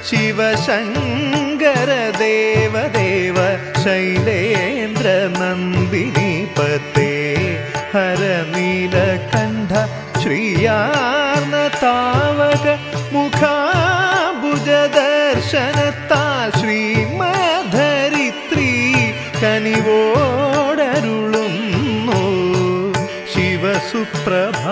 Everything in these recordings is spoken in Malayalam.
ശിവശങ്കര ദേവദേവ ശൈലേന്ദ്ര നന്ദിനിപതേ ഹരനീലകണ്ഠ ശ്രീയാർന്ന താവക മുഖാംബുജദർശനത്താൽ ശ്രീമധരിത്രി കനിവോടരുളുന്നു ശിവസുപ്രഭാതം.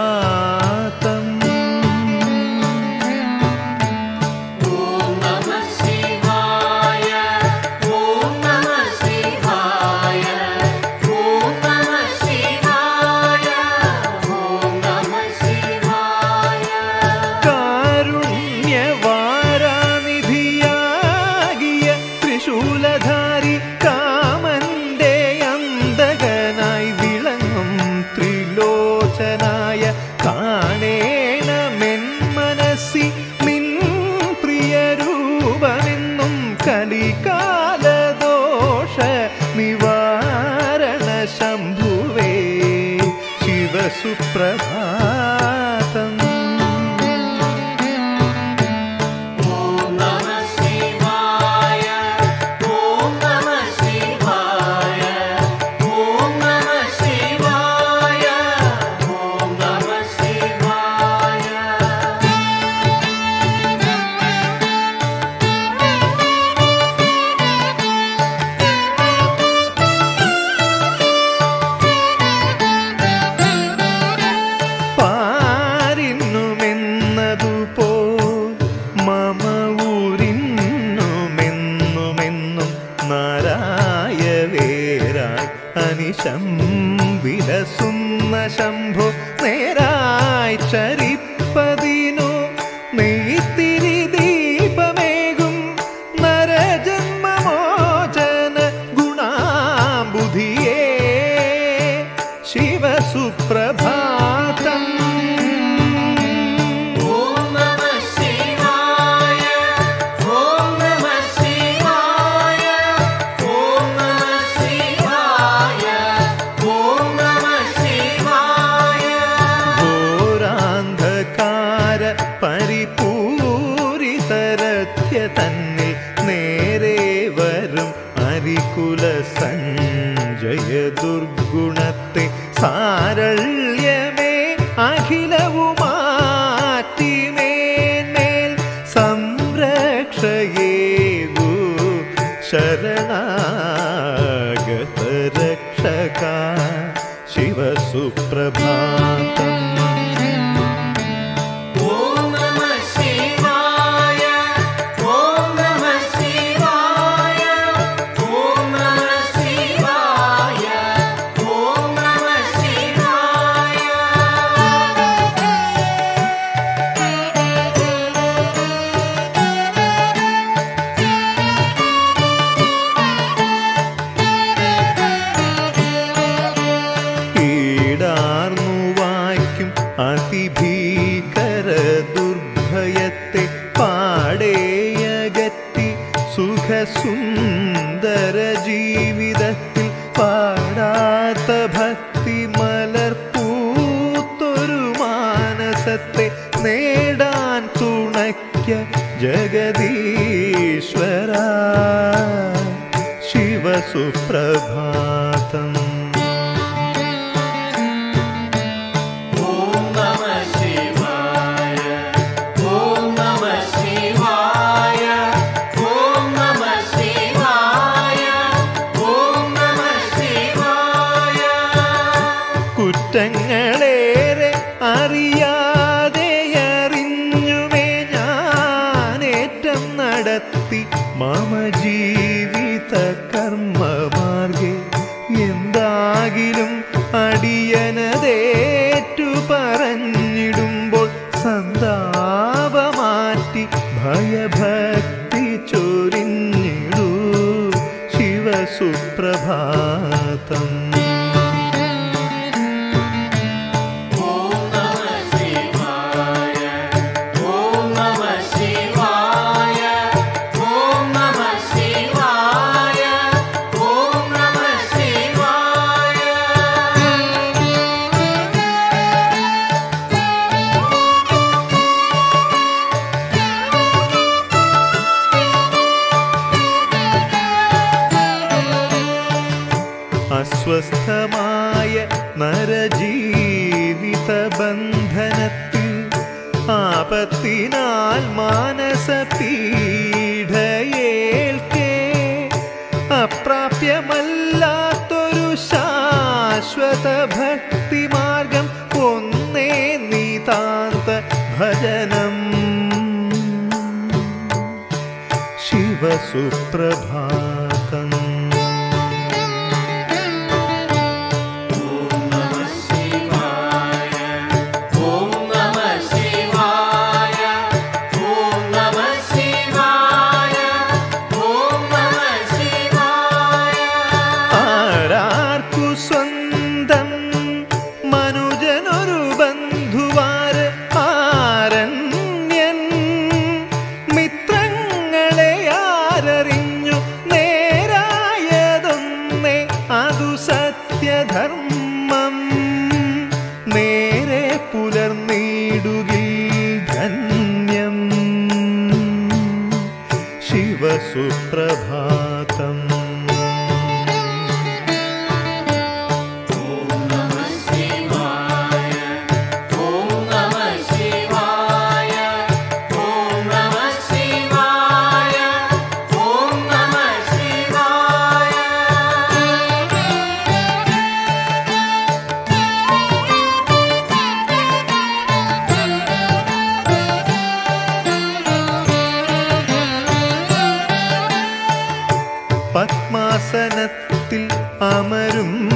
കലികാലദോഷ നിവാരണ ശംഭുവേ ശിവസുപ്രഭാതം. അനിശം വിലസുന്ന ശംഭു നേരായി ചരിപ്പതിനു നെയ്ത്തിരി ദീപമേകും നരജന്മമോചന ഗുണാംബുധിയേ ശിവസുപ്രഭാതം. പരിപൂരിതരഥ്യ തന്നിൽ നേരെ വരും അരികുല സഞ്ജയ ദുർഗുണത്തെ സാരള്യമേ അഖിലവുമാറ്റിമേന്മേൽ സംരക്ഷയേകു ശരണാഗത രക്ഷക ശിവസുപ്രഭാതം. അതിഭീകര ദുർഭയത്തെ പാടേയകറ്റി സുഖസുന്ദര ജീവിതത്തിൽ പാടാത്ത ഭക്തി മലർപ്പൂത്തൊരു മാനസത്തെ നേടാൻ തുണയ്ക്ക ജഗദീശ്വര ശിവസുപ്രഭാതം. കുറ്റങ്ങളേറെ അറിയാതെ അറിഞ്ഞുമേ ഞാനേറ്റം നടത്തി മമ ജീവിത കർമ്മമാർഗേ എന്താകിലും അടിയനതേറ്റു പറഞ്ഞിടുമ്പോൾ സന്താപമാറ്റി ഭയഭക്തി ചൊരിഞ്ഞിടൂ ശിവസുപ്രഭാതം. നരജീവിത ബന്ധനത്തിൽ ആപത്തിനാൽ മാനസ പീഡയേൽക്കേ അപ്രാപ്യമല്ലാത്തൊരു ശാശ്വത ഭക്തിമാർഗം ഒന്നേ നിതാന്ത ഭജനം. ശിവസുപ്രഭാതം. ധർമ്മം നേരെ പുലർന്നിടുകിൽ ധന്യം. ശിവസുപ്രഭാതം. പത്മാസനത്തിൽ അമരും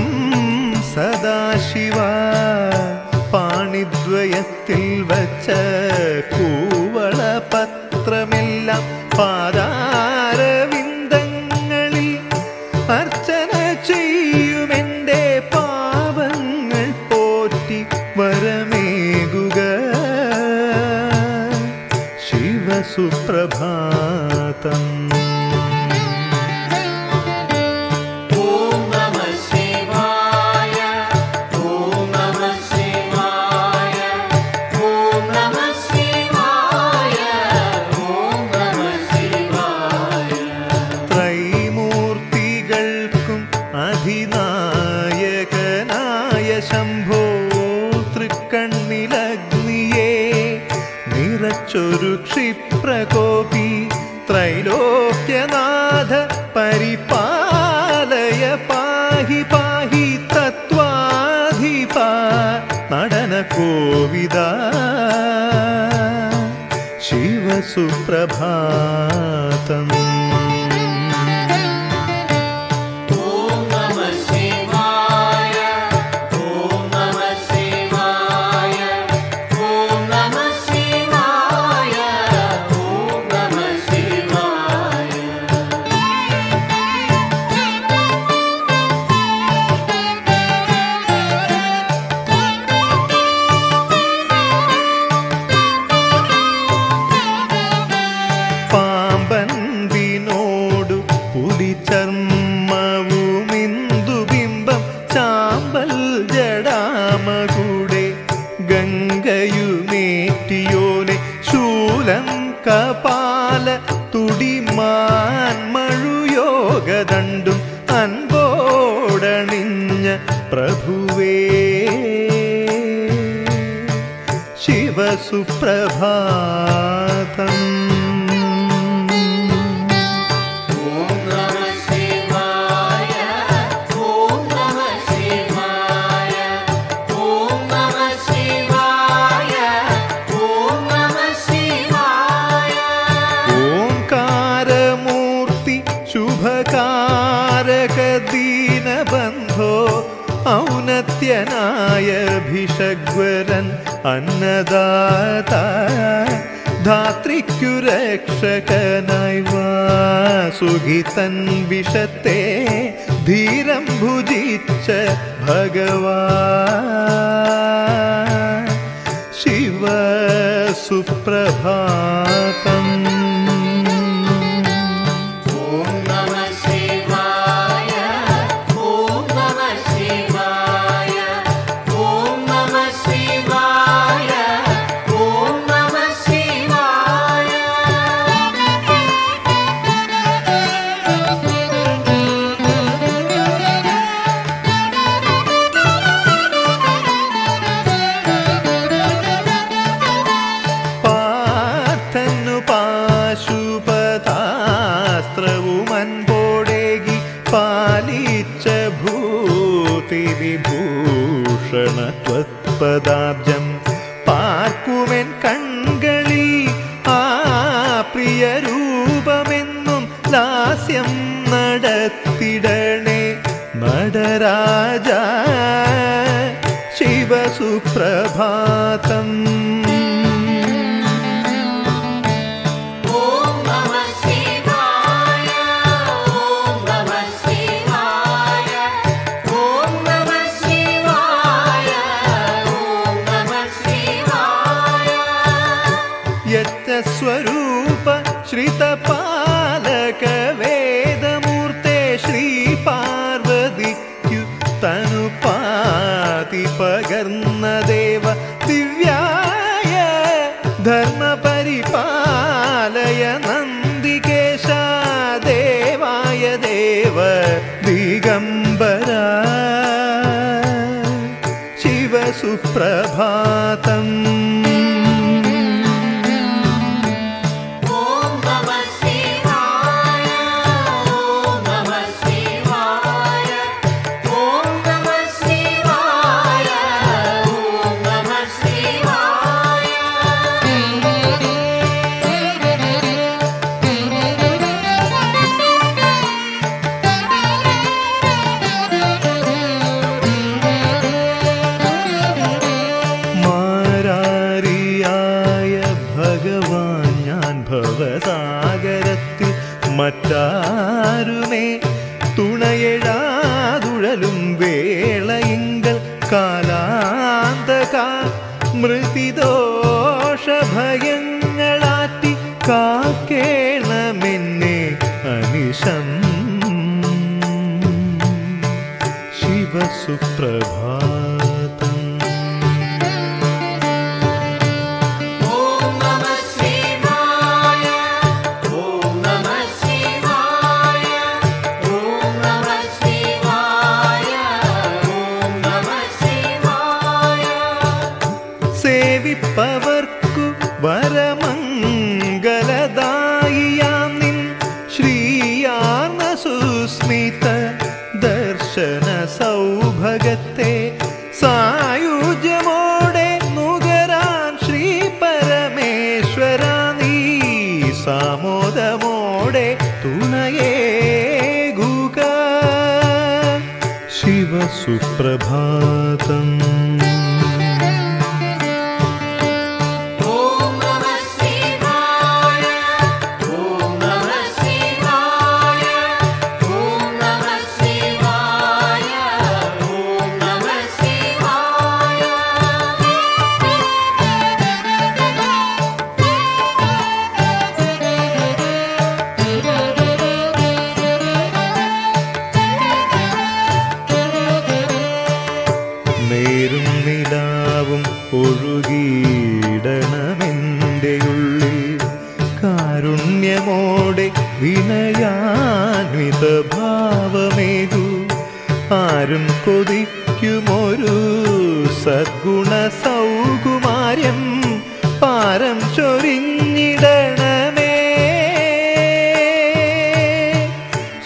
സദാശിവ പാണിദ്വയത്തിൽ വച്ച കൂവളപത്രമെല്ലാം പാദാരവിന്ദങ്ങളിൽ അർച്ചന ചെയ്യുമെൻ്റെ പാപങ്ങൾ പോറ്റി വരമേകുക. ശിവസുപ്രഭാതം. അധിനായകനായ ശംഭോ തൃക്കണ്ണിലഗ്നിയെ നിറച്ചൊരു ക്ഷിപ്രകോപി ത്രൈലോക്യനാഥ പരിപാലയ പാഹി പാഹി തത്വാധിപ നടന കോവിദ. ശിവസുപ്രഭാതം. പാമ്പൻപിനോടു പുലിചർമ്മവുമിന്ദുബിംബം ചാമ്പൽ ജടാമകൂടെ ഗംഗയുമേറ്റിയോനെ ശൂലം കപാല തുടിമാൻ മഴുയോഗദണ്ഡും അൻപോടണിഞ്ഞ പ്രഭുവേ. ശിവസുപ്രഭാതം. ശുഭകാരക ദീനബന്ധോ ഔന്നത്യനായ ഭിഷഗ്വരൻ അന്നദാത ധാത്രിക്കു രക്ഷകനായി വാസുഖിതൻ വിഷത്തെ ധീരം ഭുജിച്ച ഭഗവാൻ. ശിവസുപ്രഭാതം. ഭൂഷണ ത്വത്പദാബ്ജം പാർക്കുമെൻ കൺകളിൽ ആ പ്രിയ രൂപമെന്നും ലാസ്യം നടത്തിടണേ നടരാജ ശിവസുപ്രഭാതം. സ്വരൂപ ശ്രിതപാലക വേദമൂർത്തെ ശ്രീ പാർവതിക്കു തനുപാതി പകർന്ന ദേവ ദിവ്യായ ധർമ്മപരിപാലയ നന്ദികേശ ദേവായ ദേവ ദിഗംബര ശിവസുപ്രഭാതം. ഭവസാഗരത്തിൽ മറ്റാരുമേ തുണയെഴാതുഴലും വേളയിങ്കൽ കാലാന്തക മൃതിദോഷഭയങ്ങളാറ്റി കാക്കേണമെന്നെ അനിശം. ശിവസുപ്രഭാതം. സേവിപ്പവർക്കു വരമംഗലദായിയാം നിൻ ശ്രീയാർന്ന സുസ്മിത ദർശന സൗഭഗത്തെ സായുജ്യമോടെ നുകരാൻ ശ്രീ പരമേശ്വര നീ സാമോദമോടെ തുണയേകുക. ശിവസുപ്രഭാതം. നേരും നിലാവും ഒഴുകിയിടണമെൻ്റെ ഉള്ളിൽ കാരുണ്യമോടെ വിനയാന്വിത ഭാവമേകു. ആരും കൊതിക്കുമൊരു സദ്ഗുണ സൗകുമാര്യം പാരം ചൊരിഞ്ഞിടണമേ.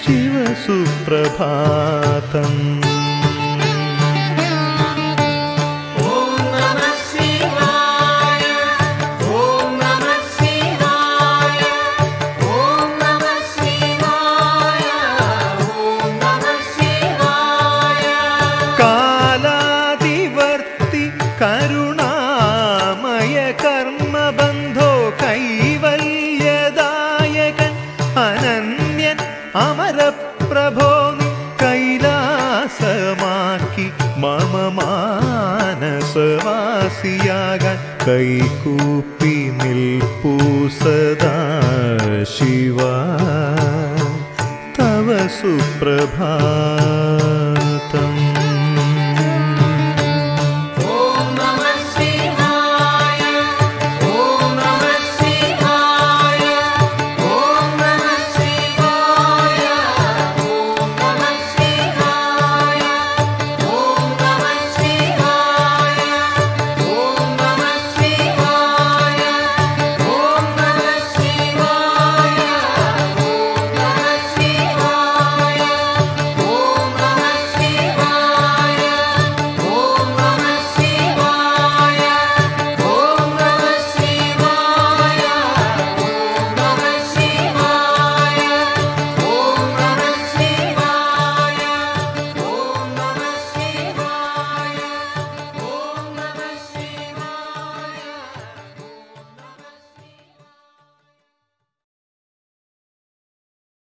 ശിവസുപ്രഭാതം. കരുണാമയ കർമ്മബന്ധോ കൈവല്യദായകൻ അനന്യൻ അമരപ്രഭോ നി കൈലാസമാക്കി മമ മാനസവാസിയാകാൻ കൈകൂപ്പി നിൽപ്പൂ സദാ ശിവ തവ സുപ്രഭാതം.